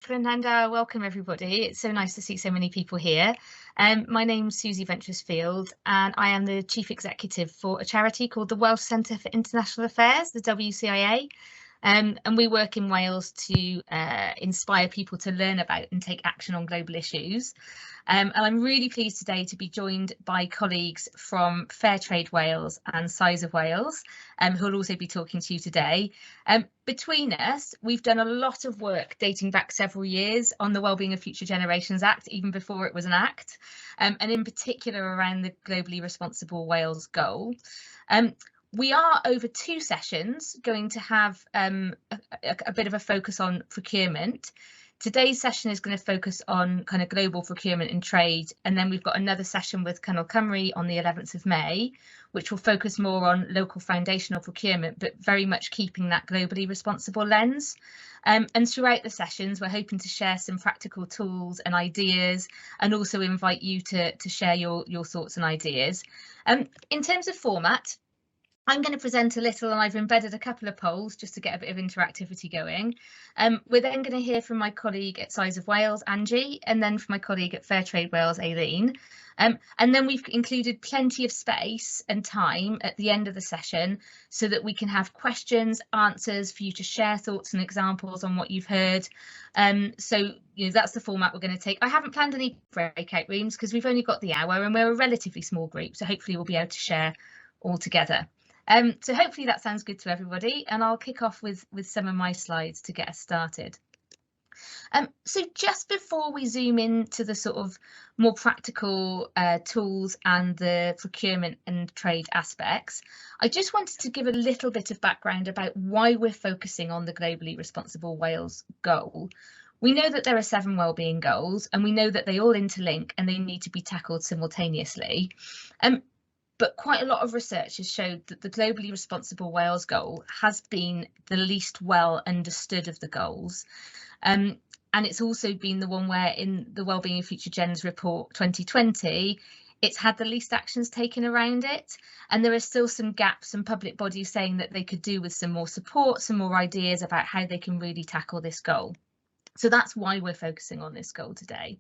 Fernanda, welcome everybody. It's so nice to see so many people here. My name's Susie Ventris-Field and I am the Chief Executive for a charity called the Welsh Centre for International Affairs, the WCIA. And we work in Wales to inspire people to learn about and take action on global issues. And I'm really pleased today to be joined by colleagues from Fairtrade Wales and Size of Wales, who will also be talking to you today. Between us, we've done a lot of work dating back several years on the Wellbeing of Future Generations Act, even before it was an act, and in particular around the globally responsible Wales goal. We are over 2 sessions going to have a bit of a focus on procurement. Today's session is going to focus on kind of global procurement and trade, and then we've got another session with Cyngor Cymru on the 11th of May, which will focus more on local foundational procurement, but very much keeping that globally responsible lens. And throughout the sessions, we're hoping to share some practical tools and ideas, and also invite you to share your thoughts and ideas. In terms of format, I'm going to present a little, and I've embedded a couple of polls just to get a bit of interactivity going. We're then going to hear from my colleague at Size of Wales, Angie, and then from my colleague at Fairtrade Wales, Aileen. And then we've included plenty of space and time at the end of the session so that we can have questions, answers for you to share thoughts and examples on what you've heard. So that's the format we're going to take. I haven't planned any breakout rooms because we've only got the hour and we're a relatively small group, so hopefully we'll be able to share all together. So hopefully that sounds good to everybody, and I'll kick off with some of my slides to get us started. So just before we zoom into the sort of more practical tools and the procurement and trade aspects, I just wanted to give a little bit of background about why we're focusing on the globally responsible Wales goal. We know that there are 7 wellbeing goals, and we know that they all interlink and they need to be tackled simultaneously. But quite a lot of research has showed that the globally responsible Wales goal has been the least well understood of the goals. And it's also been the one where in the Wellbeing of Future Gens report 2020, it's had the least actions taken around it. And there are still some gaps, and public bodies saying that they could do with some more support, some more ideas about how they can really tackle this goal. So that's why we're focusing on this goal today.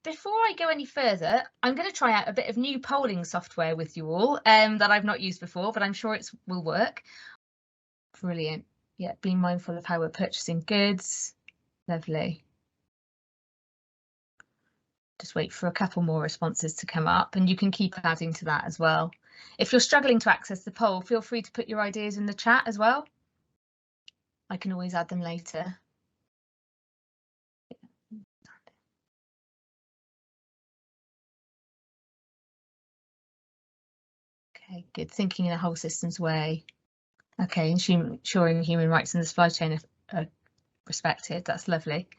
Before I go any further, I'm going to try out a bit of new polling software with you all that I've not used before, but I'm sure it will work. Brilliant. Yeah, being mindful of how we're purchasing goods. Lovely. Just wait for a couple more responses to come up, and you can keep adding to that as well. If you're struggling to access the poll, feel free to put your ideas in the chat as well. I can always add them later. Okay, good. Thinking in a whole systems way. Okay, ensuring human rights in the supply chain are respected. That's lovely.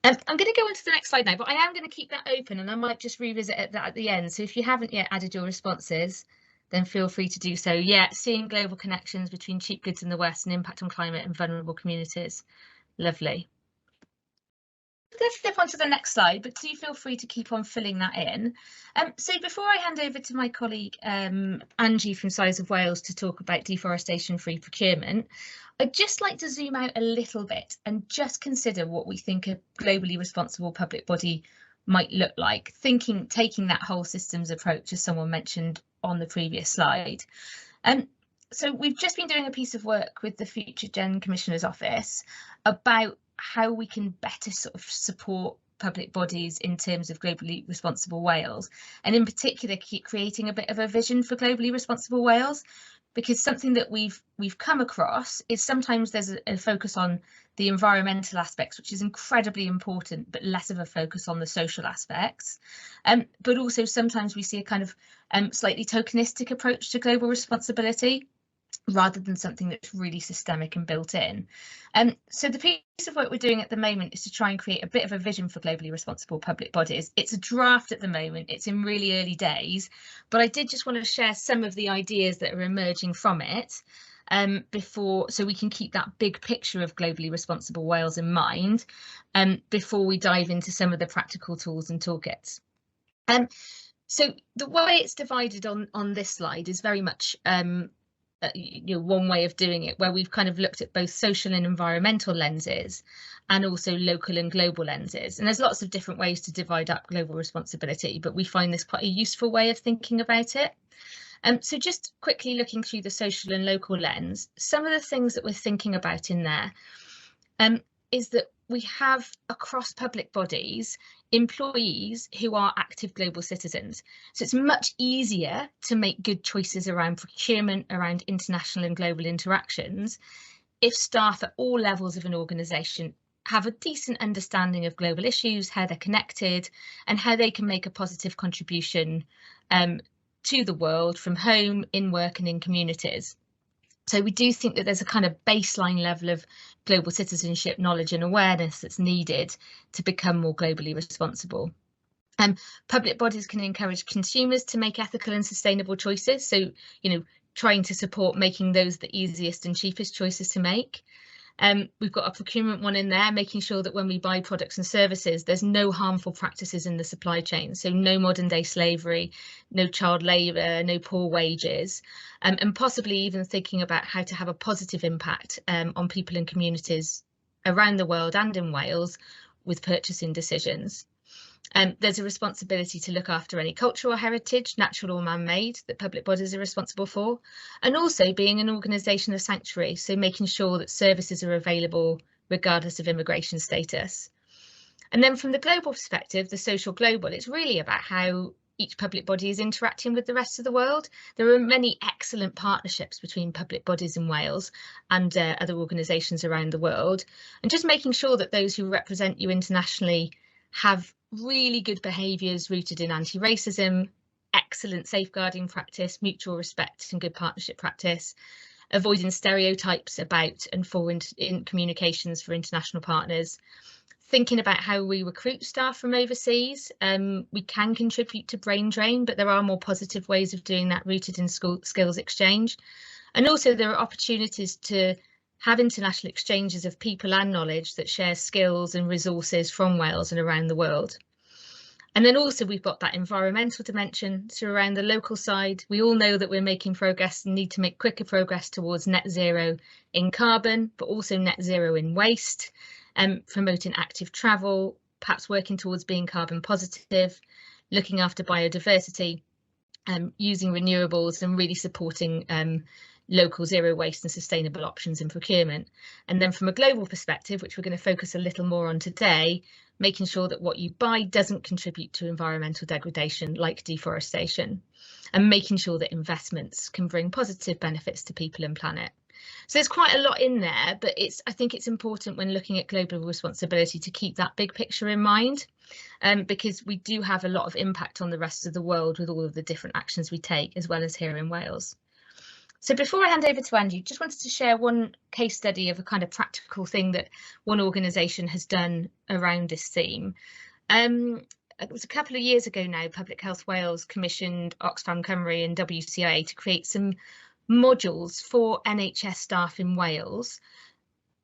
I'm going to go on to the next slide now, but I am going to keep that open, and I might just revisit that at the end. So if you haven't yet added your responses, then feel free to do so. Yeah, seeing global connections between cheap goods in the West and impact on climate and vulnerable communities. Lovely. Let's flip on to the next slide, but do feel free to keep on filling that in. So before I hand over to my colleague Angie from Size of Wales to talk about deforestation-free procurement, I'd just like to zoom out a little bit and just consider what we think a globally responsible public body might look like, taking that whole systems approach, as someone mentioned on the previous slide. So we've just been doing a piece of work with the Future Gen Commissioner's Office about how we can better sort of support public bodies in terms of globally responsible Wales, and in particular creating a bit of a vision for globally responsible Wales, because something that we've come across is sometimes there's a focus on the environmental aspects, which is incredibly important, but less of a focus on the social aspects. But also sometimes we see a kind of slightly tokenistic approach to global responsibility, rather than something that's really systemic and built in. So the piece of work we're doing at the moment is to try and create a bit of a vision for globally responsible public bodies. It's a draft at the moment, it's in really early days, but I did just want to share some of the ideas that are emerging from it so we can keep that big picture of globally responsible Wales in mind before we dive into some of the practical tools and toolkits. So the way it's divided on this slide is very much one way of doing it, where we've kind of looked at both social and environmental lenses and also local and global lenses. And there's lots of different ways to divide up global responsibility, but we find this quite a useful way of thinking about it. So just quickly looking through the social and local lens, some of the things that we're thinking about in there is that we have across public bodies employees who are active global citizens. So it's much easier to make good choices around procurement, around international and global interactions, if staff at all levels of an organisation have a decent understanding of global issues, how they're connected, and how they can make a positive contribution to the world from home, in work and in communities. So we do think that there's a kind of baseline level of global citizenship knowledge and awareness that's needed to become more globally responsible. Public bodies can encourage consumers to make ethical and sustainable choices. So, trying to support making those the easiest and cheapest choices to make. We've got a procurement one in there, making sure that when we buy products and services, there's no harmful practices in the supply chain. So no modern day slavery, no child labour, no poor wages, and possibly even thinking about how to have a positive impact on people and communities around the world and in Wales with purchasing decisions. There's a responsibility to look after any cultural heritage, natural or man-made, that public bodies are responsible for, and also being an organisation of sanctuary, so making sure that services are available regardless of immigration status. And then from the global perspective, the social global, it's really about how each public body is interacting with the rest of the world. There are many excellent partnerships between public bodies in Wales and other organisations around the world, and just making sure that those who represent you internationally have really good behaviours rooted in anti-racism, excellent safeguarding practice, mutual respect and good partnership practice, avoiding stereotypes about and for in communications for international partners, thinking about how we recruit staff from overseas. We can contribute to brain drain, but there are more positive ways of doing that rooted in skills exchange. And also there are opportunities to have international exchanges of people and knowledge that share skills and resources from Wales and around the world. And then also we've got that environmental dimension. So around the local side, we all know that we're making progress and need to make quicker progress towards net zero in carbon, but also net zero in waste, promoting active travel, perhaps working towards being carbon positive, looking after biodiversity, using renewables and really supporting local zero waste and sustainable options in procurement. And then from a global perspective, which we're going to focus a little more on today, making sure that what you buy doesn't contribute to environmental degradation like deforestation, and making sure that investments can bring positive benefits to people and planet. So there's quite a lot in there, but I think it's important when looking at global responsibility to keep that big picture in mind, because we do have a lot of impact on the rest of the world with all of the different actions we take, as well as here in Wales. So before I hand over to Angie, just wanted to share one case study of a kind of practical thing that one organisation has done around this theme. It was a couple of years ago now, Public Health Wales commissioned Oxfam Cymru and WCIA to create some modules for NHS staff in Wales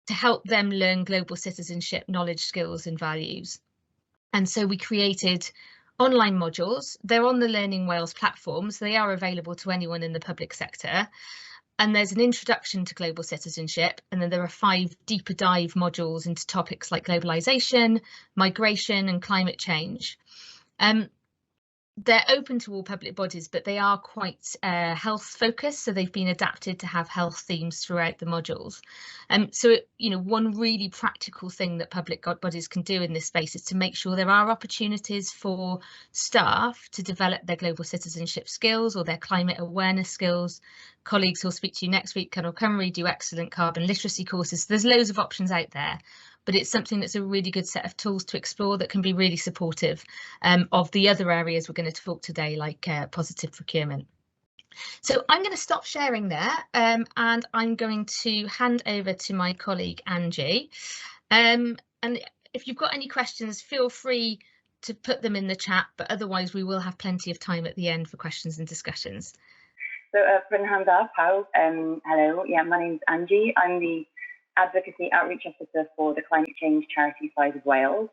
to help them learn global citizenship, knowledge, skills and values. And so we created online modules. They're on the Learning Wales platform, so they are available to anyone in the public sector. And there's an introduction to global citizenship, and then there are 5 deeper dive modules into topics like globalisation, migration and climate change. They're open to all public bodies, but they are quite health focused, so they've been adapted to have health themes throughout the modules. So, one really practical thing that public bodies can do in this space is to make sure there are opportunities for staff to develop their global citizenship skills or their climate awareness skills. Colleagues who'll speak to you next week, Colonel Cymru, do excellent carbon literacy courses. So there's loads of options out there, but it's something that's a really good set of tools to explore that can be really supportive of the other areas we're going to talk today, like positive procurement. So I'm going to stop sharing there and I'm going to hand over to my colleague Angie. And if you've got any questions, feel free to put them in the chat, but otherwise we will have plenty of time at the end for questions and discussions. So putting hands up, hello, yeah, my name's Angie. I'm the Advocacy Outreach Officer for the climate change charity Size of Wales.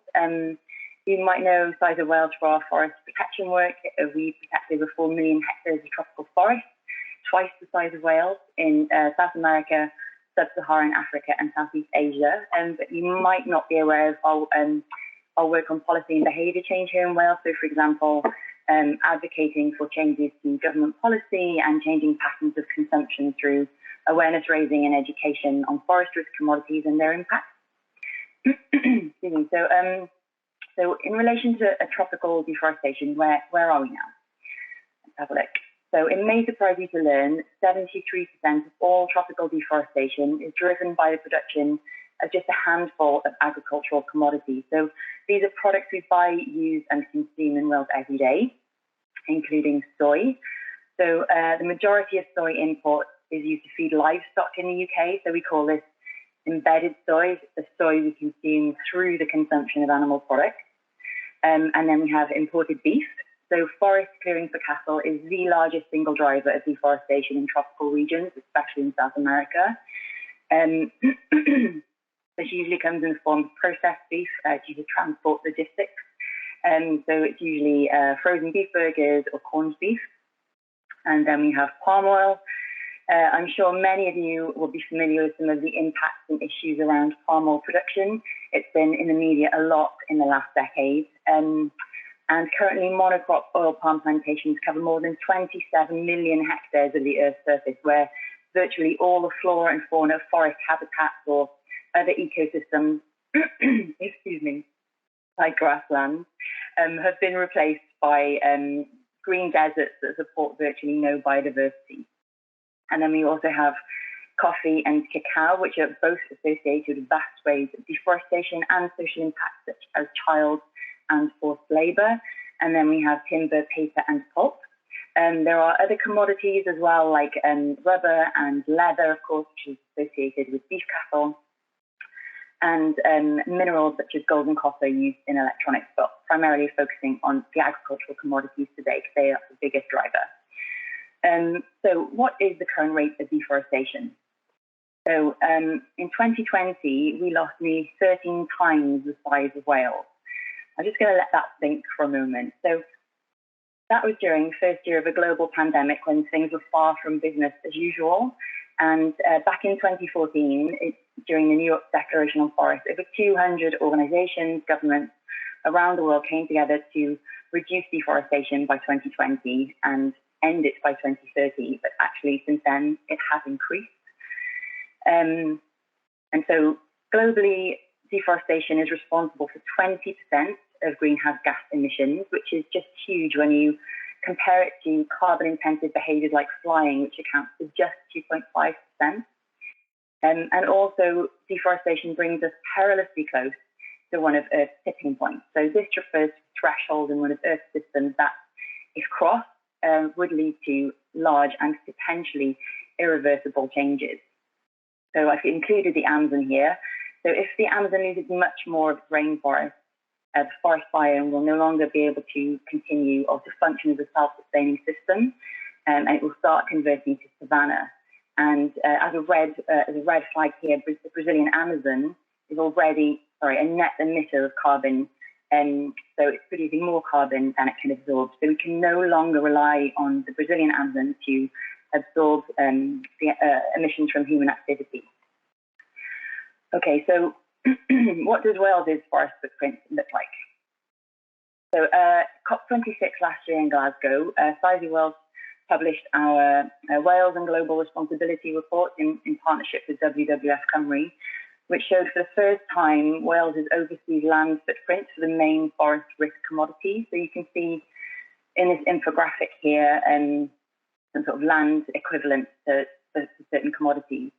You might know Size of Wales for our forest protection work. We protect over 4 million hectares of tropical forest, twice the size of Wales in South America, Sub-Saharan Africa, and Southeast Asia. But you might not be aware of our work on policy and behaviour change here in Wales. So, for example, advocating for changes to government policy and changing patterns of consumption through awareness raising and education on forestry commodities and their impact. Excuse me. So in relation to a tropical deforestation, where are we now? Let's have a look. So it may surprise you to learn 73% of all tropical deforestation is driven by the production of just a handful of agricultural commodities. So these are products we buy, use and consume in Wales every day, including soy. So the majority of soy imports is used to feed livestock in the UK. So we call this embedded soy, the soy we consume through the consumption of animal products. And then we have imported beef. So forest clearing for cattle is the largest single driver of deforestation in tropical regions, especially in South America. This usually comes in the form of processed beef due to transport logistics. So it's usually frozen beef burgers or corned beef. And then we have palm oil. I'm sure many of you will be familiar with some of the impacts and issues around palm oil production. It's been in the media a lot in the last decade. And currently monocrop oil palm plantations cover more than 27 million hectares of the Earth's surface, where virtually all the flora and fauna of forest habitats or other ecosystems, excuse me, like grasslands, have been replaced by green deserts that support virtually no biodiversity. And then we also have coffee and cacao, which are both associated with vast waves of deforestation and social impacts such as child and forced labour. And then we have timber, paper and pulp. There are other commodities as well, like rubber and leather, of course, which is associated with beef cattle, and minerals such as gold and copper used in electronics, but primarily focusing on the agricultural commodities today because they are the biggest driver. So what is the current rate of deforestation? So in 2020, we lost nearly 13 times the size of Wales. I'm just going to let that sink for a moment. So that was during the first year of a global pandemic when things were far from business as usual. And back in 2014, during the New York Declaration on Forests, over 200 organizations, governments around the world came together to reduce deforestation by 2020 and end it by 2030. But actually, since then, it has increased. And so globally, deforestation is responsible for 20% of greenhouse gas emissions, which is just huge when you compare it to carbon-intensive behaviours like flying, which accounts for just 2.5%. And also, deforestation brings us perilously close to one of Earth's tipping points. So this refers to a threshold in one of Earth's systems that, if crossed, would lead to large and potentially irreversible changes. So I've included the Amazon here. So if the Amazon loses much more of its rainforest, the forest biome will no longer be able to continue or to function as a self-sustaining system, and it will start converting to savanna. And as a red flag here, the Brazilian Amazon is already a net emitter of carbon, and so it's producing more carbon than it can absorb. So we can no longer rely on the Brazilian Amazon to absorb the emissions from human activity. Okay, so what does Wales's forest footprint look like? So COP26 last year in Glasgow, Susie Wales published our Wales and Global Responsibility report in partnership with WWF Cymru, which showed for the first time Wales's overseas land footprint for the main forest risk commodities. So you can see in this infographic here some sort of land equivalent to certain commodities.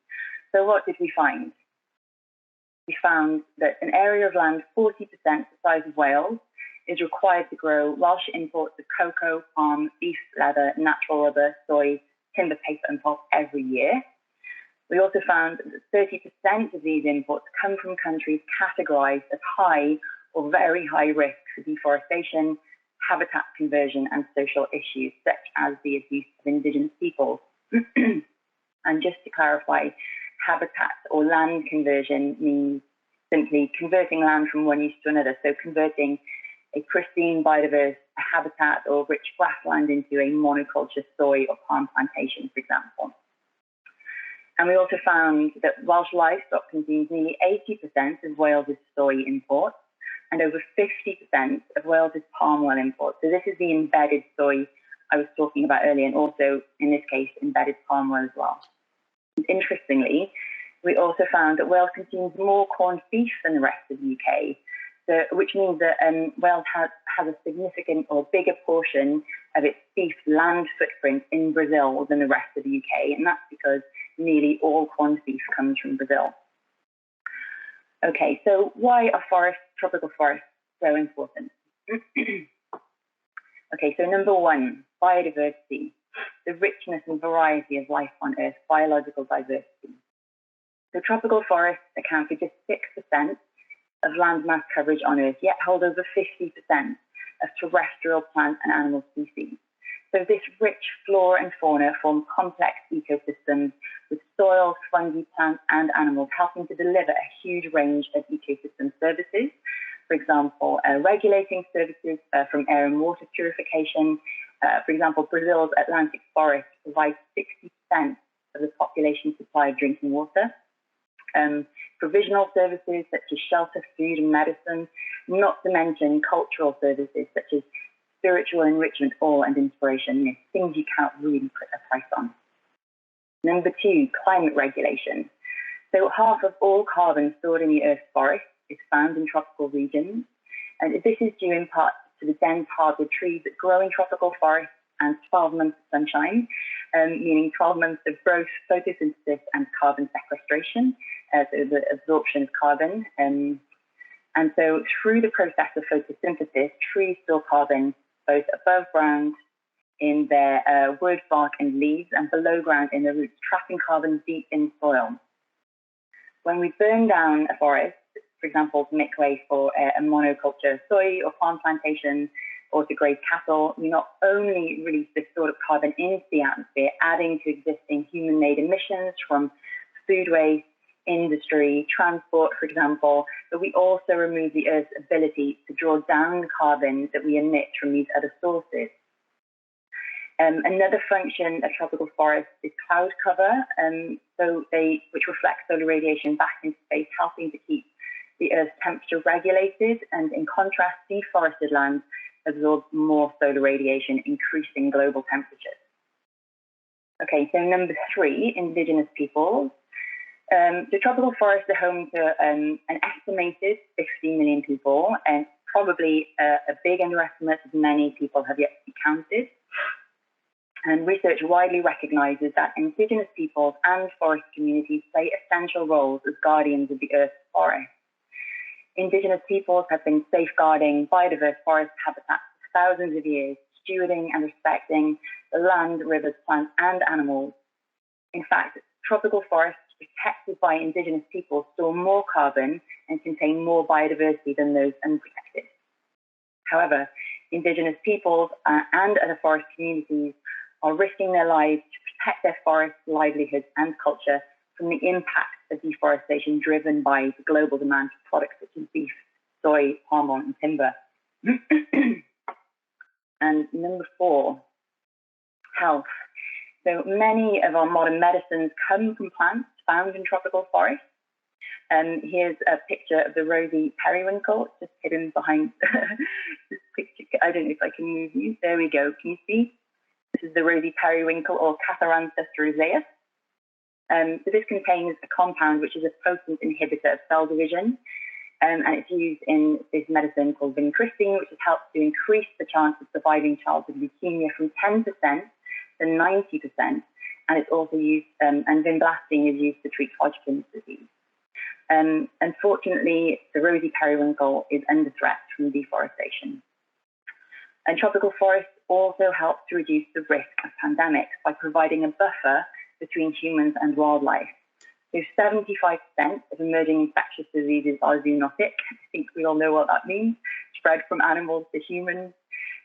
So what did we find? We found that an area of land 40% the size of Wales is required to grow Welsh imports of cocoa, palm, beef, leather, natural rubber, soy, timber, paper and pulp every year. We also found that 30% of these imports come from countries categorised as high or very high risk for deforestation, habitat conversion and social issues such as the abuse of Indigenous peoples. And just to clarify, habitat or land conversion means simply converting land from one use to another. So converting a pristine, biodiverse a habitat or rich grassland into a monoculture soy or palm plantation, for example. And we also found that Welsh livestock consumes nearly 80% of Wales's soy imports and over 50% of Wales's palm oil imports. So this is the embedded soy I was talking about earlier, and also, in this case, embedded palm oil as well. And interestingly, we also found that Wales consumes more corned beef than the rest of the UK, so, which means that Wales has a significant or bigger portion of its beef land footprint in Brazil than the rest of the UK, and that's because nearly all corned beef comes from Brazil. Okay, so why are tropical forests so important? Okay, so number one, biodiversity, the richness and variety of life on Earth, biological diversity. So tropical forests account for just 6% of land mass coverage on Earth, yet hold over 50% of terrestrial plant and animal species. So this rich flora and fauna form complex ecosystems with soils, fungi, plants, and animals, helping to deliver a huge range of ecosystem services. For example, regulating services from air and water purification. For example, Brazil's Atlantic forest provides 60% of the population supply of drinking water. Provisional services such as shelter, food, and medicine, not to mention cultural services such as spiritual enrichment, awe, and inspiration, things you can't really put a price on. Number two, climate regulation. So half of all carbon stored in the Earth's forest is found in tropical regions. And this is due in part to the dense hardwood trees that grow in tropical forests and 12 months of sunshine, meaning 12 months of growth, photosynthesis, and carbon sequestration, so the absorption of carbon. And so through the process of photosynthesis, trees store carbon both above ground in their wood, bark, and leaves, and below ground in their roots, trapping carbon deep in soil. When we burn down a forest, for example, to make way for a monoculture soy or palm plantation, or to graze cattle, we not only release this sort of carbon into the atmosphere, adding to existing human-made emissions from food waste, industry, transport, for example, but we also remove the Earth's ability to draw down the carbon that we emit from these other sources. Another function of tropical forests is cloud cover, which reflects solar radiation back into space, helping to keep the Earth's temperature regulated, and in contrast, deforested land absorbs more solar radiation, increasing global temperatures. Okay, so number three, Indigenous peoples. So tropical forests are home to an estimated 50 million people, and probably a big underestimate as many people have yet to be counted. And research widely recognises that Indigenous peoples and forest communities play essential roles as guardians of the Earth's forests. Indigenous peoples have been safeguarding biodiverse forest habitats for thousands of years, stewarding and respecting the land, rivers, plants, and animals. In fact, tropical forests protected by Indigenous peoples store more carbon and contain more biodiversity than those unprotected. However, Indigenous peoples and other forest communities are risking their lives to protect their forests, livelihoods, and culture from the impact of deforestation driven by the global demand for products such as beef, soy, palm oil, and timber. And number four, health. So many of our modern medicines come from plants found in tropical forests. Here's a picture of the rosy periwinkle, just hidden behind this picture. I don't know if I can move you. There we go. Can you see? This is the rosy periwinkle, or Catharanthus roseus. So this contains a compound which is a potent inhibitor of cell division, and it's used in this medicine called vincristine, which has helped to increase the chance of surviving childhood leukemia from 10% to 90%, and it's also used, and vinblastine is used to treat Hodgkin's disease. Unfortunately, the rosy periwinkle is under threat from deforestation. And tropical forests also help to reduce the risk of pandemics by providing a buffer between humans and wildlife. So 75% of emerging infectious diseases are zoonotic. I think we all know what that means, spread from animals to humans,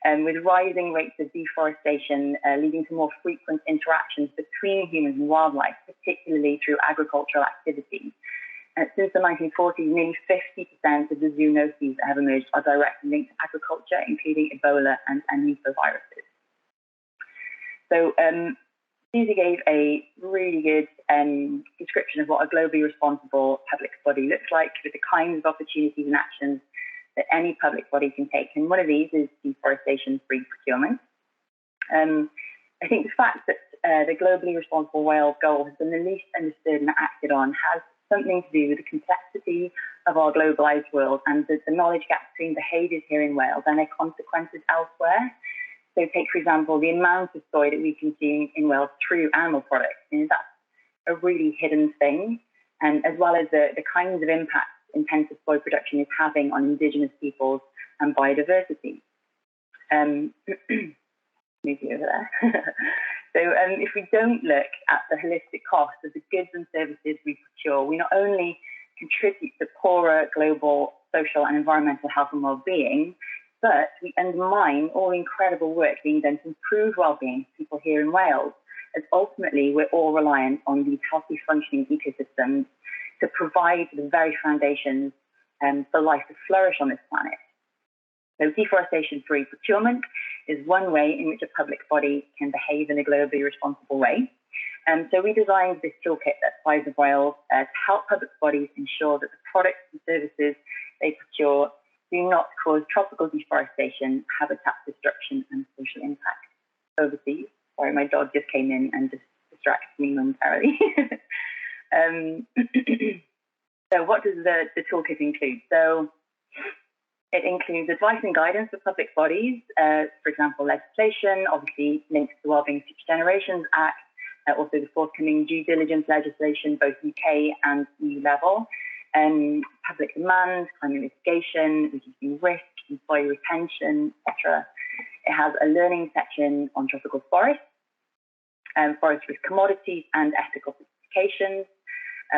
with rising rates of deforestation leading to more frequent interactions between humans and wildlife, particularly through agricultural activity. Since the 1940s, nearly 50% of the zoonoses that have emerged are directly linked to agriculture, including Ebola and Nipah viruses. So Susie gave a really good description of what a globally responsible public body looks like, with the kinds of opportunities and actions that any public body can take. And one of these is deforestation-free procurement. I think the fact that the globally responsible Wales goal has been the least understood and acted on has something to do with the complexity of our globalised world and the knowledge gap between behaviours here in Wales and their consequences elsewhere. So take, for example, the amount of soy that we consume in Wales through animal products. That's a really hidden thing, and as well as the kinds of impacts intensive soy production is having on Indigenous peoples and biodiversity. Move you over there. So if we don't look at the holistic cost of the goods and services we procure, we not only contribute to poorer global social and environmental health and well-being, but we undermine all the incredible work being done to improve well-being for people here in Wales, as ultimately we're all reliant on these healthy functioning ecosystems to provide the very foundations for life to flourish on this planet. So deforestation-free procurement is one way in which a public body can behave in a globally responsible way. So we designed this toolkit at Size of Wales to help public bodies ensure that the products and services they procure do not cause tropical deforestation, habitat destruction, and social impact overseas. Sorry, my dog just came in and just distracted me momentarily. So what does the toolkit include? So it includes advice and guidance for public bodies, for example, legislation, obviously linked to the Wellbeing Future Generations Act, also the forthcoming due diligence legislation, both UK and EU level, public demand, climate mitigation, reducing risk, employee retention, etc. It has a learning section on tropical forests, forest risk commodities and ethical certifications,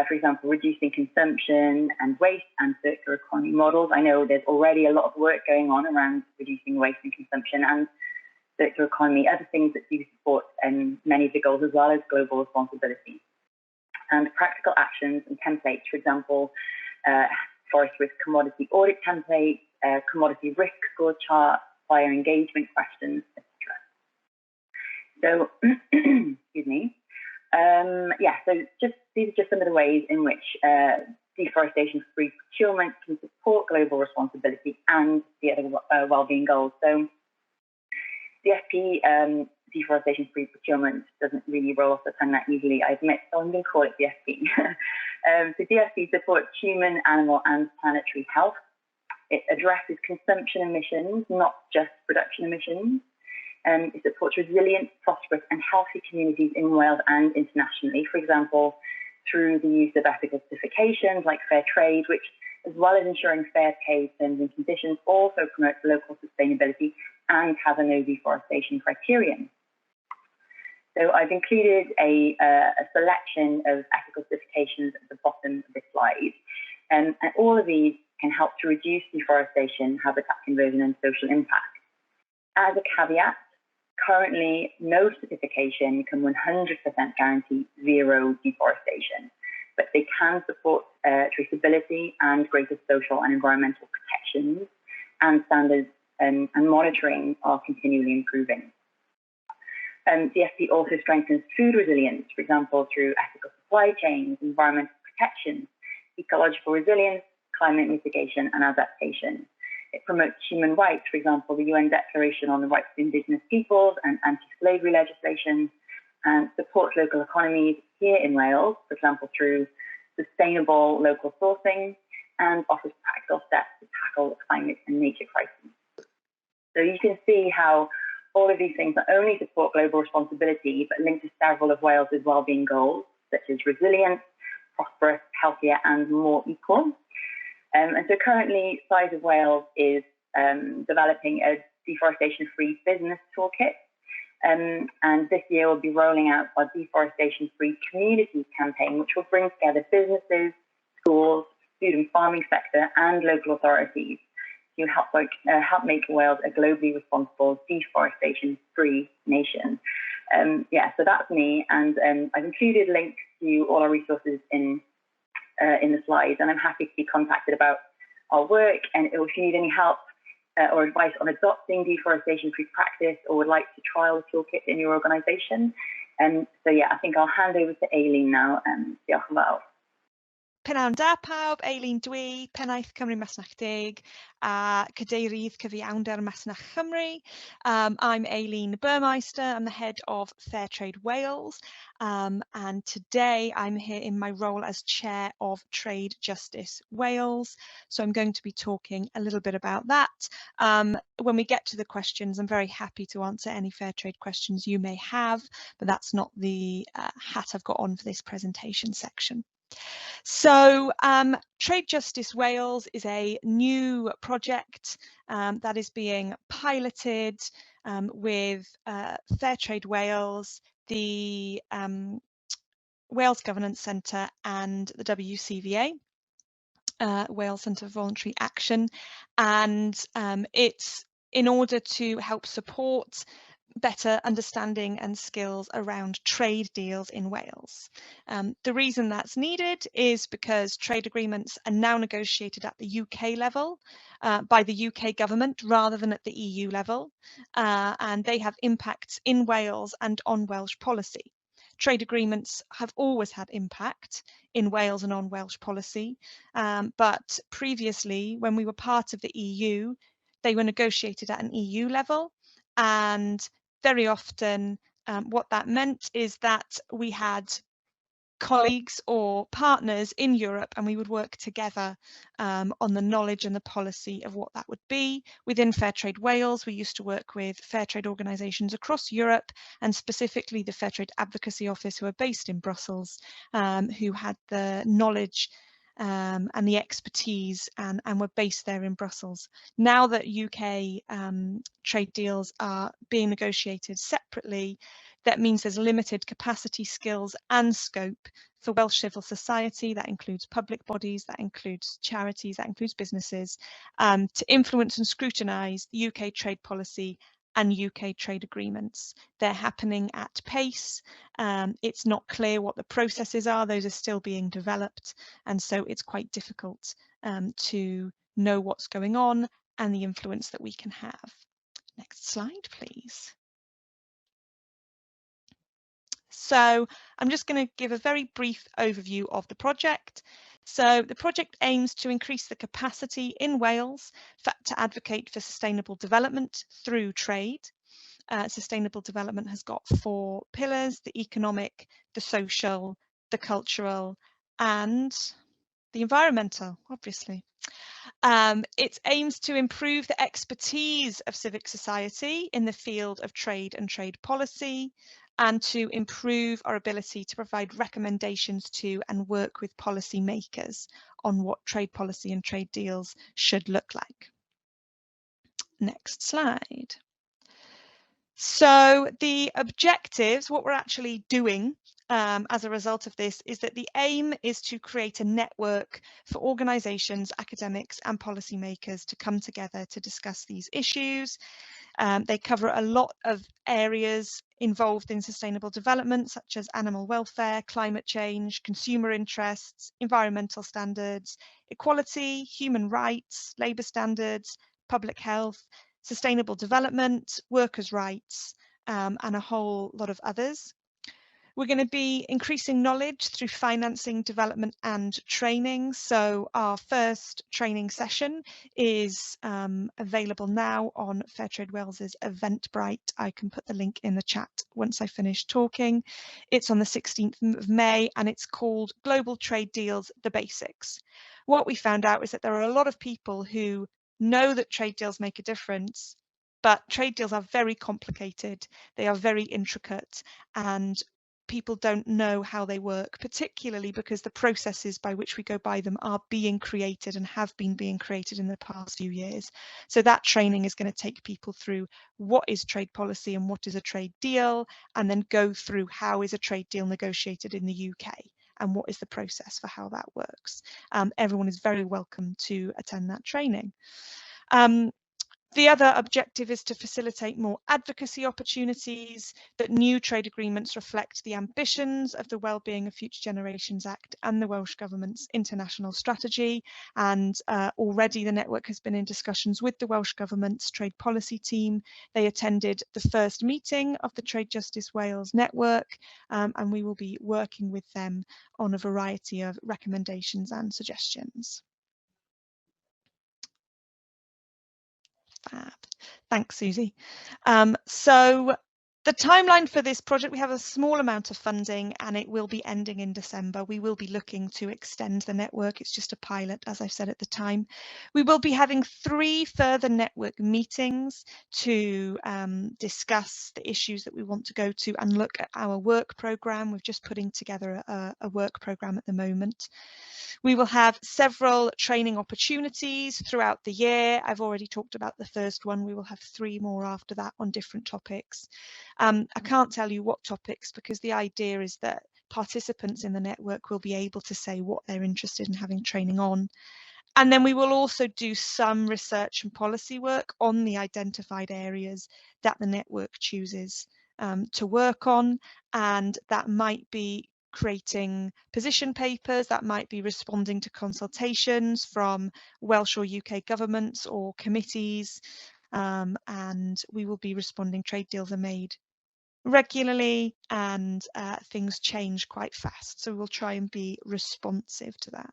for example, reducing consumption and waste and circular economy models. I know there's already a lot of work going on around reducing waste and consumption and circular economy, other things that do support many of the goals as well as global responsibility. And practical actions and templates, for example, forest risk commodity audit templates, commodity risk score charts, supplier engagement questions, etc. So, excuse me. So these are just some of the ways in which deforestation-free procurement can support global responsibility and the other wellbeing goals. So DFP, deforestation-free procurement, doesn't really roll off the tongue that easily, I admit, so I'm going to call it DFP. So DFP supports human, animal, and planetary health. It addresses consumption emissions, not just production emissions. It supports resilient, prosperous, and healthy communities in Wales and internationally, for example, through the use of ethical certifications like fair trade, which, as well as ensuring fair pay terms and conditions, also promotes local sustainability and has a no deforestation criterion. So I've included a selection of ethical certifications at the bottom of this slide. And all of these can help to reduce deforestation, habitat conversion, and social impact. As a caveat, currently no certification can 100% guarantee zero deforestation, but they can support traceability and greater social and environmental protections, and standards and monitoring are continually improving. DFP also strengthens food resilience, for example, through ethical supply chains, environmental protection, ecological resilience, climate mitigation, and adaptation. It promotes human rights, for example, the UN Declaration on the Rights of Indigenous Peoples and anti-slavery legislation, and supports local economies here in Wales, for example, through sustainable local sourcing, and offers practical steps to tackle climate and nature crises. So you can see how all of these things not only support global responsibility, but link to several of Wales's wellbeing goals, such as resilience, prosperous, healthier, and more equal. And so currently, Size of Wales is developing a deforestation-free business toolkit. And this year we'll be rolling out our deforestation-free communities campaign, which will bring together businesses, schools, food and farming sector, and local authorities to help make Wales a globally responsible, deforestation-free nation. So that's me, and I've included links to all our resources in in the slides, and I'm happy to be contacted about our work. And if you need any help or advice on adopting deforestation-free practice, or would like to trial the toolkit in your organisation. So yeah, I think I'll hand over to Aileen now. Diolch yn fawr. Pnawn da pawb, Eileen dwi, Pennaeth Cymru Masnach Deg, a Cadeirydd Cyfiawnder Masnach Cymru. I'm Aileen Burmeister, I'm the head of Fair Trade Wales, and today I'm here in my role as Chair of Trade Justice Wales. So I'm going to be talking a little bit about that. When we get to the questions, I'm very happy to answer any fair trade questions you may have, but that's not the hat I've got on for this presentation section. So Trade Justice Wales is a new project that is being piloted with Fair Trade Wales, the Welsh Government Centre and the WCIA, Wales Centre for Voluntary Action, and it's in order to help support better understanding and skills around trade deals in Wales. The reason that's needed is because trade agreements are now negotiated at the UK level by the UK government rather than at the EU level, and they have impacts in Wales and on Welsh policy. Trade agreements have always had impact in Wales and on Welsh policy, but previously, when we were part of the EU, they were negotiated at an EU level, and very often what that meant is that we had colleagues or partners in Europe, and we would work together on the knowledge and the policy of what that would be. Within Fair Trade Wales, we used to work with fair trade organisations across Europe, and specifically the Fair Trade Advocacy Office, who are based in Brussels, who had the knowledge and the expertise and were based there in Brussels. Now that UK trade deals are being negotiated separately, that means there's limited capacity, skills and scope for Welsh civil society. That includes public bodies, that includes charities, that includes businesses, to influence and scrutinise UK trade policy and UK trade agreements. They're happening at pace. It's not clear what the processes are. Those are still being developed. And so it's quite difficult to know what's going on and the influence that we can have. Next slide, please. So I'm just going to give a very brief overview of the project. So the project aims to increase the capacity in Wales to advocate for sustainable development through trade. Sustainable development has got 4 pillars: the economic, the social, the cultural and the environmental, obviously. It aims to improve the expertise of civic society in the field of trade and trade policy, and to improve our ability to provide recommendations to and work with policy makers on what trade policy and trade deals should look like. Next slide. So the objectives, what we're actually doing as a result of this, is that the aim is to create a network for organisations, academics and policymakers to come together to discuss these issues. They cover a lot of areas involved in sustainable development, such as animal welfare, climate change, consumer interests, environmental standards, equality, human rights, labour standards, public health, sustainable development, workers' rights, and a whole lot of others. We're going to be increasing knowledge through financing, development and training. So our first training session is available now on Fair Trade Wales's Eventbrite. I can put the link in the chat once I finish talking. It's on the 16th of May and it's called Global Trade Deals, The Basics. What we found out is that there are a lot of people who know that trade deals make a difference, but trade deals are very complicated. They are very intricate and people don't know how they work, particularly because the processes by which we go by them are being created and have been being created in the past few years. So that training is going to take people through what is trade policy and what is a trade deal, and then go through how is a trade deal negotiated in the UK and what is the process for how that works. Everyone is very welcome to attend that training. The other objective is to facilitate more advocacy opportunities, that new trade agreements reflect the ambitions of the Wellbeing of Future Generations Act and the Welsh Government's international strategy. And already the network has been in discussions with the Welsh Government's trade policy team. They attended the first meeting of the Trade Justice Wales network, and we will be working with them on a variety of recommendations and suggestions. Fab. Thanks, Susie. So the timeline for this project, we have a small amount of funding and it will be ending in December. We will be looking to extend the network. It's just a pilot, as I've said at the time. We will be having 3 further network meetings to discuss the issues that we want to go to and look at our work programme. We're just putting together a work programme at the moment. We will have several training opportunities throughout the year. I've already talked about the first one. We will have 3 more after that on different topics. I can't tell you what topics because the idea is that participants in the network will be able to say what they're interested in having training on. And then we will also do some research and policy work on the identified areas that the network chooses to work on, and that might be creating position papers, that might be responding to consultations from Welsh or UK governments or committees, and we will be responding. Trade deals are made regularly and things change quite fast, so we'll try and be responsive to that.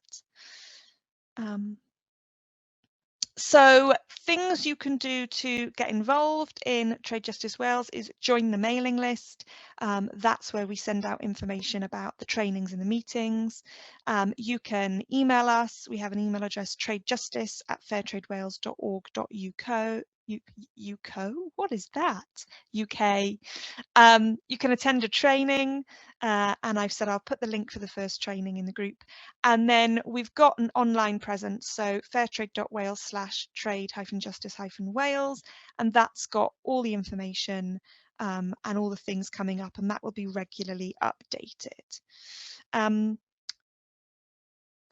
So things you can do to get involved in Trade Justice Wales is join the mailing list. That's where we send out information about the trainings and the meetings. You can email us. We have an email address, tradejustice@fairtradewales.org.uk. What is that? UK. You can attend a training, and I've said I'll put the link for the first training in the group. And then we've got an online presence, so fairtrade.wales/trade-justice-wales, and that's got all the information and all the things coming up, and that will be regularly updated.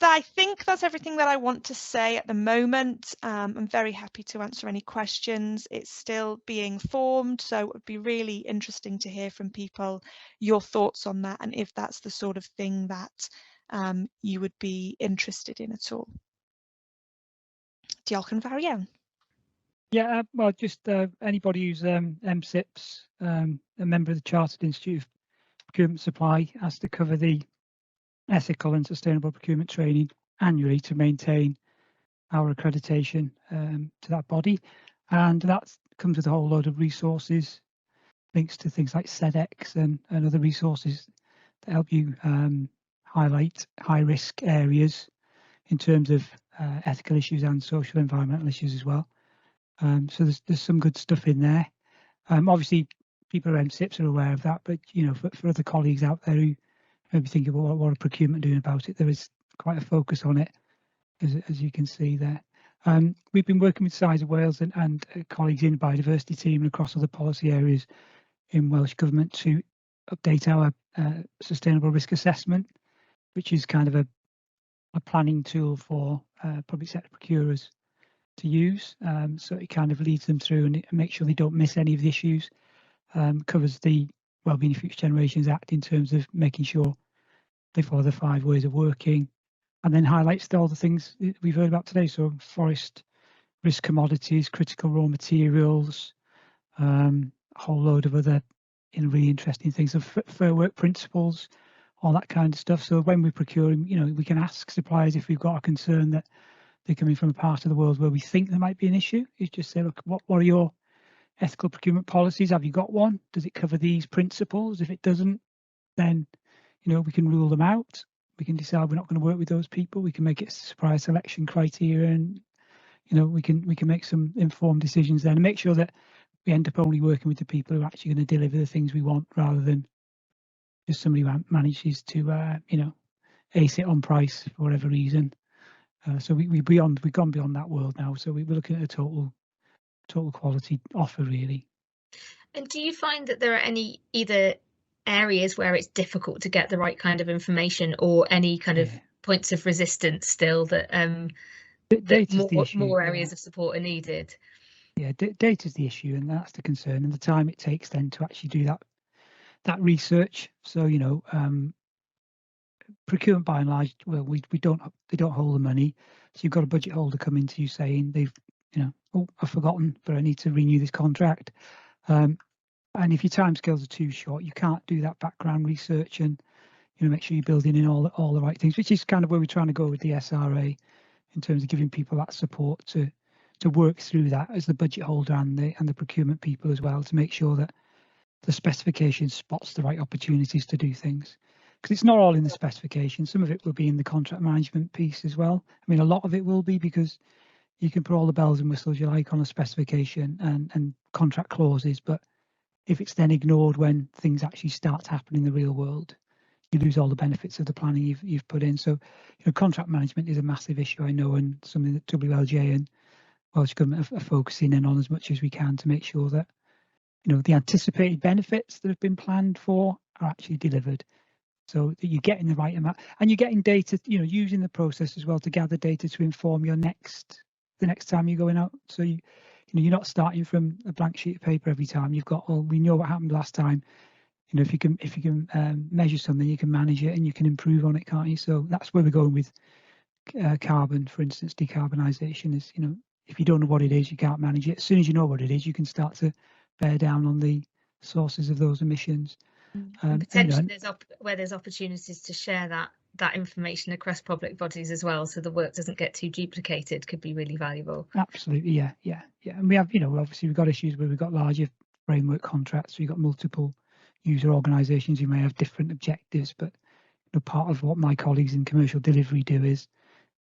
I think that's everything that I want to say at the moment. I'm very happy to answer any questions. It's still being formed, so it would be really interesting to hear from people your thoughts on that and if that's the sort of thing that you would be interested in at all. Diolch yn fawr iawn. Yeah, well, just anybody who's MSIPs, a member of the Chartered Institute of Procurement Supply, has to cover the ethical and sustainable procurement training annually to maintain our accreditation to that body, and that comes with a whole load of resources, links to things like SEDEX and other resources that help you highlight high risk areas in terms of ethical issues and social environmental issues as well. So there's some good stuff in there. Obviously people who are MSIPs are aware of that, but you know, for other colleagues out there who maybe think about what are procurement doing about it, there is quite a focus on it, as you can see there. We've been working with Size of Wales and colleagues in the biodiversity team and across other policy areas in Welsh Government to update our sustainable risk assessment, which is kind of a planning tool for public sector procurers to use. So it kind of leads them through and makes sure they don't miss any of the issues. Covers the Wellbeing of Future Generations Act in terms of making sure they follow the 5 ways of working, and then highlights all the things we've heard about today. So forest risk commodities, critical raw materials, a whole load of other really interesting things, of fair work principles, all that kind of stuff. So when we're procuring, you know, we can ask suppliers if we've got a concern that they're coming from a part of the world where we think there might be an issue. Is just say, look, what are your ethical procurement policies? Have you got one? Does it cover these principles? If it doesn't, then you know we can rule them out. We can decide we're not going to work with those people. We can make it a supplier selection criteria, and you know we can make some informed decisions then and make sure that we end up only working with the people who are actually going to deliver the things we want, rather than just somebody who manages to you know, ace it on price for whatever reason. So we've gone beyond that world now. So we're looking at a total quality offer, really. And do you find that there are any either areas where it's difficult to get the right kind of information, or any kind of points of resistance still that, that more areas of support are needed? Yeah, data is the issue, and that's the concern, and the time it takes then to actually do that research. So procurement by and large, well, they don't hold the money, so you've got a budget holder coming to you saying they've oh, I've forgotten, but I need to renew this contract. And if your timescales are too short, you can't do that background research and make sure you're building in all the right things, which is kind of where we're trying to go with the SRA in terms of giving people that support to work through that as the budget holder and the procurement people as well, to make sure that the specification spots the right opportunities to do things. Because it's not all in the specification, some of it will be in the contract management piece as well. I mean, a lot of it will be, because you can put all the bells and whistles you like on a specification and contract clauses, but if it's then ignored when things actually start to happen in the real world, you lose all the benefits of the planning you've put in. So, contract management is a massive issue, I know, and something that WLJ and Welsh Government are focusing in on as much as we can to make sure that the anticipated benefits that have been planned for are actually delivered, so that you're getting the right amount and you're getting data, using the process as well to gather data to inform the next time you're going out. So you're not starting from a blank sheet of paper every time. You've got, well, we know what happened last time. If you can measure something, you can manage it and you can improve on it, can't you? So that's where we're going with carbon, for instance. Decarbonisation is, if you don't know what it is, you can't manage it. As soon as you know what it is, you can start to bear down on the sources of those emissions. Potentially, where there's opportunities to share that information across public bodies as well, so the work doesn't get too duplicated, could be really valuable. Absolutely, yeah. And we have, obviously we've got issues where we've got larger framework contracts, so you've got multiple user organisations who may have different objectives, but part of what my colleagues in commercial delivery do is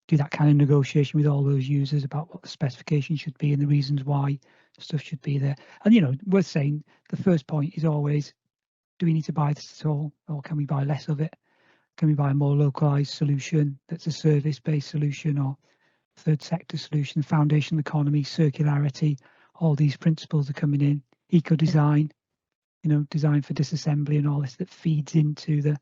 do that kind of negotiation with all those users about what the specification should be and the reasons why stuff should be there. And worth saying, the first point is always, do we need to buy this at all, or can we buy less of it? Can we buy a more localized solution that's a service-based solution or third sector solution? Foundational economy, circularity, all these principles are coming in. Eco design, design for disassembly and all this that feeds into that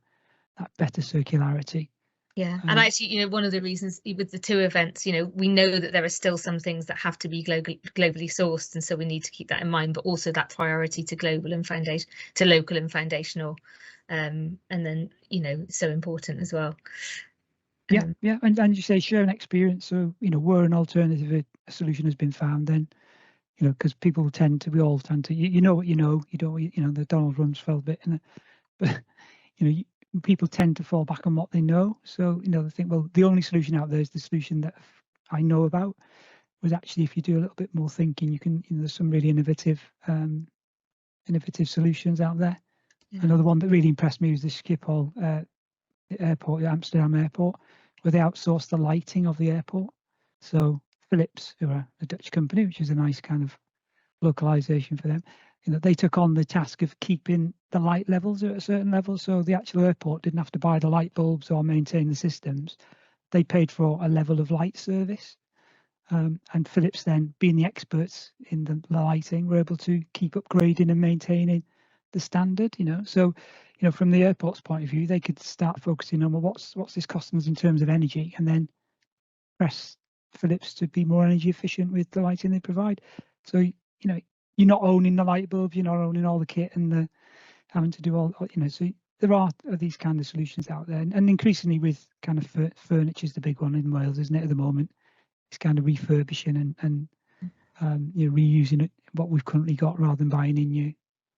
better circularity. Yeah, and actually, one of the reasons with the two events, we know that there are still some things that have to be globally sourced, and so we need to keep that in mind. But also that priority to global and local and foundational, and then so important as well. Yeah, and you say share an experience. So where an alternative solution has been found, then because we all tend to, you know what you don't, the Donald Rumsfeld bit, but people tend to fall back on what they know. So they think, well, the only solution out there is the solution that I know about. Was actually, if you do a little bit more thinking, you can, there's some really innovative solutions out there. Yeah. Another one that really impressed me was the Schiphol airport, Amsterdam airport, where they outsourced the lighting of the airport. So Philips, who are a Dutch company, which is a nice kind of localization for them, they took on the task of keeping the light levels at a certain level. So the actual airport didn't have to buy the light bulbs or maintain the systems. They paid for a level of light service. And Philips, then being the experts in the lighting, were able to keep upgrading and maintaining the standard. So from the airport's point of view, they could start focusing on, well, what's this costing us in terms of energy, and then press Philips to be more energy efficient with the lighting they provide. So you're not owning the light bulbs, you're not owning all the kit and the having to do all, so there are these kind of solutions out there, and increasingly with kind of furniture is the big one in Wales, isn't it, at the moment? It's kind of refurbishing and reusing what we've currently got rather than buying in new.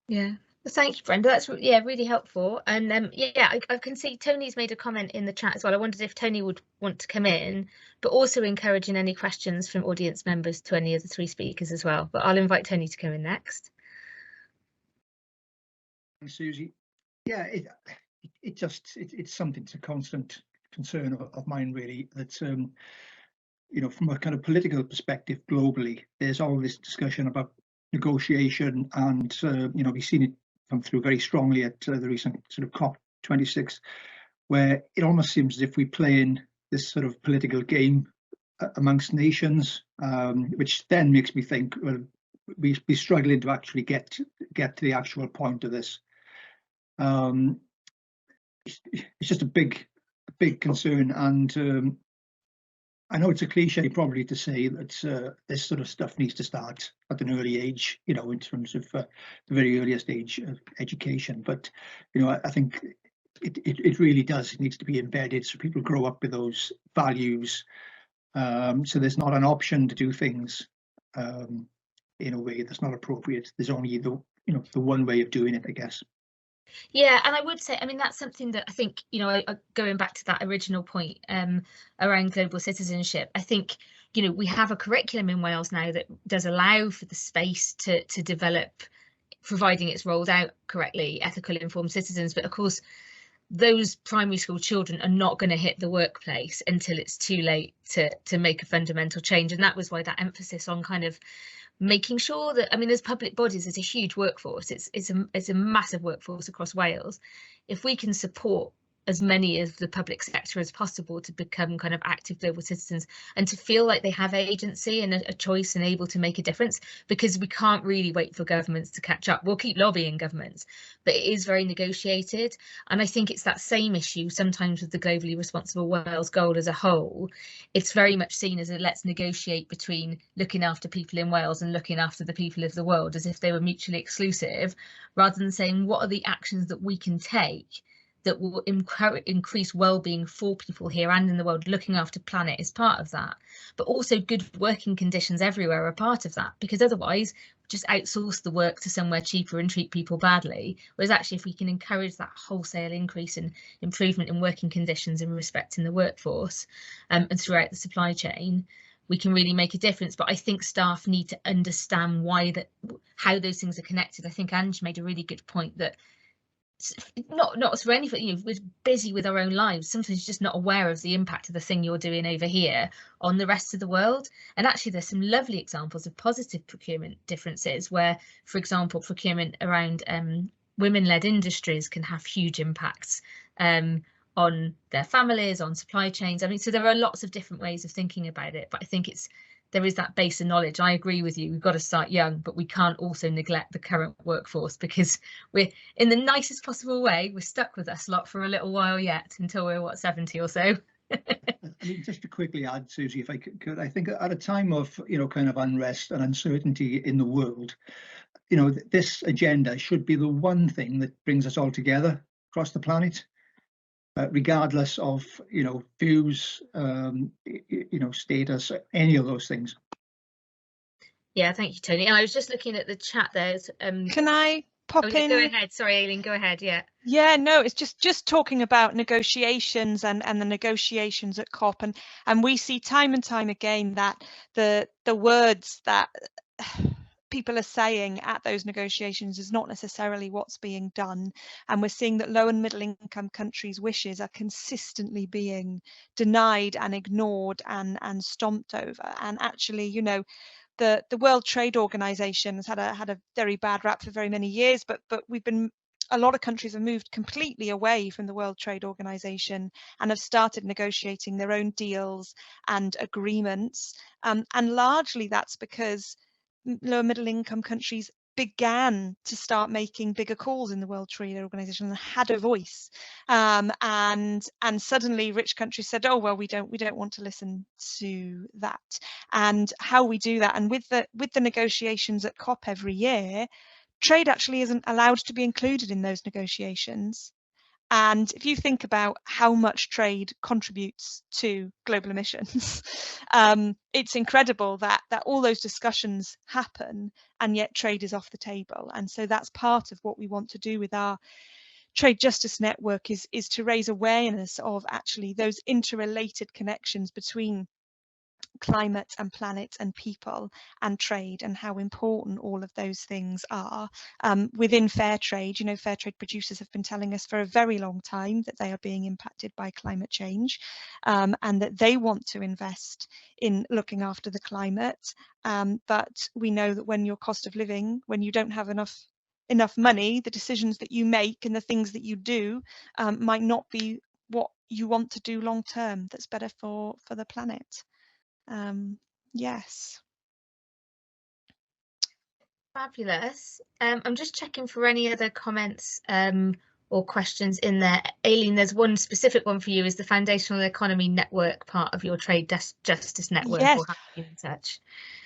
Yeah. Thank you, Brenda. That's really helpful. And I can see Tony's made a comment in the chat as well. I wondered if Tony would want to come in, but also encouraging any questions from audience members to any of the three speakers as well. But I'll invite Tony to come in next. Thanks, Susie. Yeah, it's something, it's a constant concern of mine, really, that from a kind of political perspective globally, there's all this discussion about negotiation, and we've seen it come through very strongly at the recent sort of COP26, where it almost seems as if we play in this sort of political game amongst nations, which then makes me think, well, we'd be struggling to actually get to the actual point of this. It's just a big concern, and I know it's a cliche probably to say that this sort of stuff needs to start at an early age, you know, in terms of the very earliest age of education. But, you know, I think it really does. It needs to be embedded so people grow up with those values. So there's not an option to do things in a way that's not appropriate. There's only the one way of doing it, I guess. Yeah, and I would say, I mean, that's something that I think, you know, going back to that original point around global citizenship, I think, you know, we have a curriculum in Wales now that does allow for the space to develop, providing it's rolled out correctly, ethical, informed citizens. But of course, those primary school children are not going to hit the workplace until it's too late to make a fundamental change. And that was why that emphasis on kind of making sure that, I mean, as public bodies, there's a huge workforce. It's a massive workforce across Wales. If we can support as many of the public sector as possible to become kind of active global citizens and to feel like they have agency and a choice and able to make a difference, because we can't really wait for governments to catch up. We'll keep lobbying governments, but it is very negotiated. And I think it's that same issue sometimes with the globally responsible Wales goal as a whole. It's very much seen as a let's negotiate between looking after people in Wales and looking after the people of the world, as if they were mutually exclusive, rather than saying what are the actions that we can take that will increase well-being for people here and in the world. Looking after planet is part of that, but also good working conditions everywhere are part of that, because otherwise just outsource the work to somewhere cheaper and treat people badly. Whereas actually, if we can encourage that wholesale increase in improvement in working conditions and respect in the workforce and throughout the supply chain, we can really make a difference. But I think staff need to understand how those things are connected. I think Ange made a really good point that not for anything, you know, we're busy with our own lives, sometimes just not aware of the impact of the thing you're doing over here on the rest of the world. And actually there's some lovely examples of positive procurement differences where, for example, procurement around women-led industries can have huge impacts on their families, on supply chains. I mean, so there are lots of different ways of thinking about it, but I think there is that base of knowledge. I agree with you. We've got to start young, but we can't also neglect the current workforce, because we're, in the nicest possible way, we're stuck with us lot for a little while yet, until we're, what, 70 or so. I mean, just to quickly add, Susie, if I could, I think at a time of, you know, kind of unrest and uncertainty in the world, you know, this agenda should be the one thing that brings us all together across the planet. Regardless of, you know, views, you know, status, any of those things. Yeah, thank you, Tony. And I was just looking at the chat there. Can I pop in? Go ahead. Sorry, Aileen, go ahead. Yeah. Yeah, no, it's just talking about negotiations and the negotiations at COP, and we see time and time again that the words that people are saying at those negotiations is not necessarily what's being done, and we're seeing that low and middle income countries' wishes are consistently being denied and ignored and stomped over. And actually, you know, the World Trade Organization has had a very bad rap for very many years, but a lot of countries have moved completely away from the World Trade Organization and have started negotiating their own deals and agreements, and largely that's because lower middle income countries began to start making bigger calls in the World Trade Organization and had a voice, and suddenly rich countries said, oh well, we don't want to listen to that. And how we do that, and with the negotiations at COP every year, trade actually isn't allowed to be included in those negotiations. And if you think about how much trade contributes to global emissions, it's incredible that all those discussions happen and yet trade is off the table. And so that's part of what we want to do with our Trade Justice Network is to raise awareness of actually those interrelated connections between climate and planet and people and trade, and how important all of those things are. Within fair trade, you know, fair trade producers have been telling us for a very long time that they are being impacted by climate change, and that they want to invest in looking after the climate. But we know that when your cost of living, when you don't have enough money, the decisions that you make and the things that you do might not be what you want to do long term that's better for the planet. Yes. Fabulous. I'm just checking for any other comments or questions in there. Aileen, there's one specific one for you. Is the foundational economy network part of your trade justice network? Yes. Or have you in touch?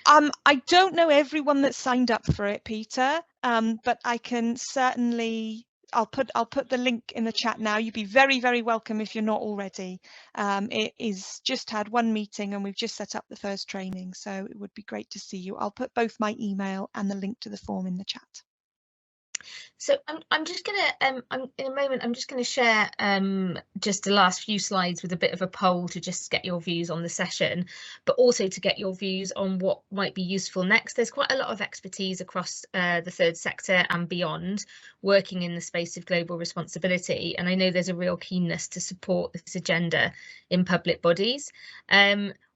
I don't know everyone that's signed up for it, Peter, but I can certainly, I'll put the link in the chat now. You'd be very, very welcome if you're not already. It is just had one meeting and we've just set up the first training, so it would be great to see you. I'll put both my email and the link to the form in the chat. So I'm just gonna in a moment I'm just gonna share just the last few slides with a bit of a poll to just get your views on the session, but also to get your views on what might be useful next. There's quite a lot of expertise across the third sector and beyond working in the space of global responsibility, and I know there's a real keenness to support this agenda in public bodies.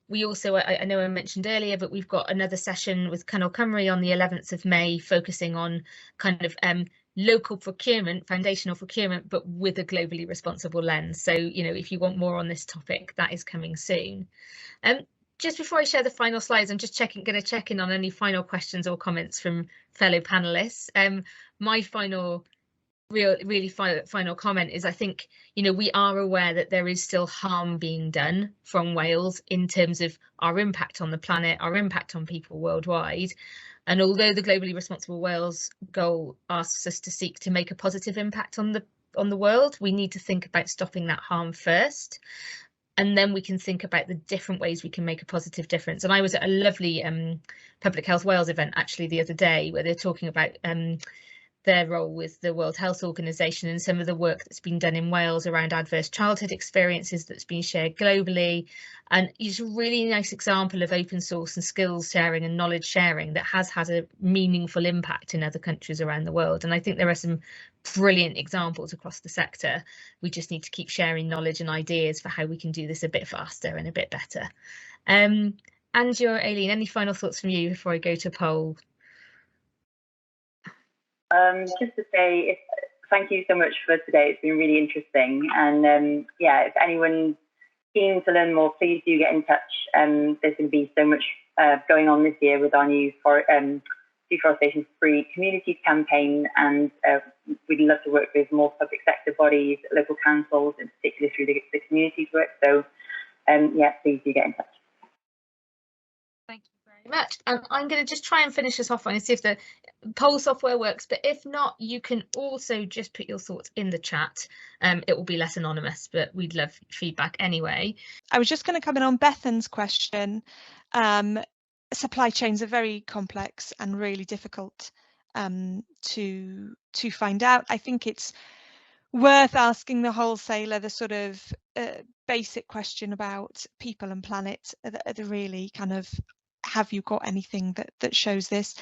We also, I know I mentioned earlier, but we've got another session with Cyngor Cymru on the 11th of May, focusing on kind of local procurement, foundational procurement, but with a globally responsible lens. So, you know, if you want more on this topic, that is coming soon. Just before I share the final slides, I'm just going to check in on any final questions or comments from fellow panelists. My final final comment is, I think, you know, we are aware that there is still harm being done from Wales in terms of our impact on the planet, our impact on people worldwide. And although the globally responsible Wales goal asks us to seek to make a positive impact on the world, we need to think about stopping that harm first. And then we can think about the different ways we can make a positive difference. And I was at a lovely Public Health Wales event actually the other day, where they're talking about their role with the World Health Organization and some of the work that's been done in Wales around adverse childhood experiences that's been shared globally. And it's a really nice example of open source and skills sharing and knowledge sharing that has had a meaningful impact in other countries around the world. And I think there are some brilliant examples across the sector. We just need to keep sharing knowledge and ideas for how we can do this a bit faster and a bit better. And Aileen, any final thoughts from you before I go to poll? Just to say, thank you so much for today. It's been really interesting. And yeah, if anyone's keen to learn more, please do get in touch. There's going to be so much going on this year with our new deforestation-free communities campaign. And we'd love to work with more public sector bodies, local councils, in particular through the communities work. So yeah, please do get in touch. Thank you very much. I'm going to just try and finish this off and see if the poll software works, but if not, you can also just put your thoughts in the chat. It will be less anonymous, but we'd love feedback anyway. I was just going to come in on Bethan's question. Supply chains are very complex and really difficult to find out. I think it's worth asking the wholesaler the sort of basic question about people and planet, the really kind of, have you got anything that shows this?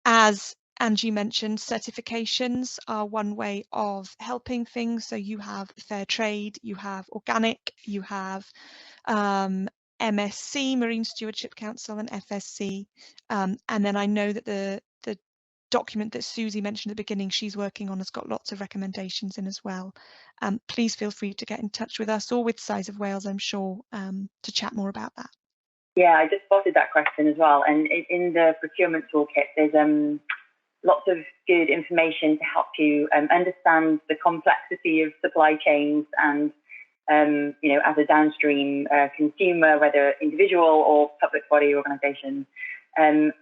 As Angie mentioned, certifications are one way of helping things. So you have fair trade, you have organic, you have MSC, Marine Stewardship Council, and FSC. And then I know that the document that Susie mentioned at the beginning she's working on has got lots of recommendations in as well. Please feel free to get in touch with us or with Size of Wales, I'm sure, to chat more about that. Yeah, I just spotted that question as well. And in the procurement toolkit, there's lots of good information to help you understand the complexity of supply chains and, you know, as a downstream consumer, whether individual or public body organisation. And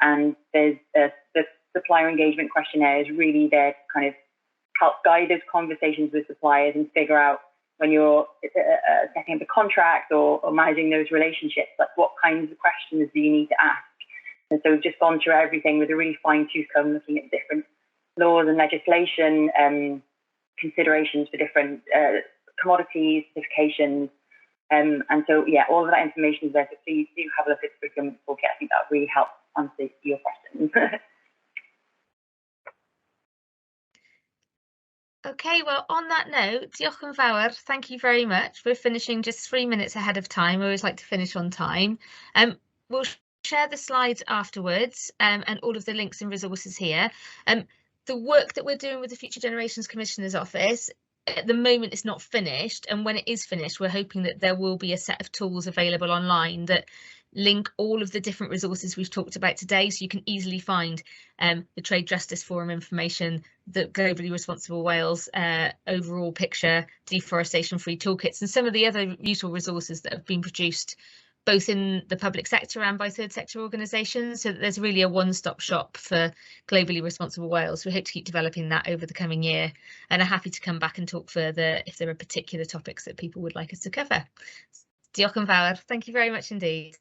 there's the supplier engagement questionnaire is really there to kind of help guide those conversations with suppliers and figure out, when you're setting up a contract or managing those relationships, like what kinds of questions do you need to ask? And so we've just gone through everything with a really fine-tooth comb, looking at different laws and legislation, considerations for different commodities, certifications. And so, yeah, all of that information is there. So please do have a look at the procurement toolkit. I think that really helps answer your questions. Okay, well, on that note, diolch yn fawr. Thank you very much. We're finishing just 3 minutes ahead of time. We always like to finish on time. We'll share the slides afterwards and all of the links and resources here. The work that we're doing with the Future Generations Commissioner's Office at the moment is not finished, and when it is finished, we're hoping that there will be a set of tools available online that link all of the different resources we've talked about today, so you can easily find the Trade Justice Forum information, the Globally Responsible Wales overall picture, deforestation-free toolkits, and some of the other useful resources that have been produced both in the public sector and by third sector organisations, so that there's really a one-stop shop for Globally Responsible Wales. We hope to keep developing that over the coming year, and are happy to come back and talk further if there are particular topics that people would like us to cover. Diolch yn fawr. Thank you very much indeed.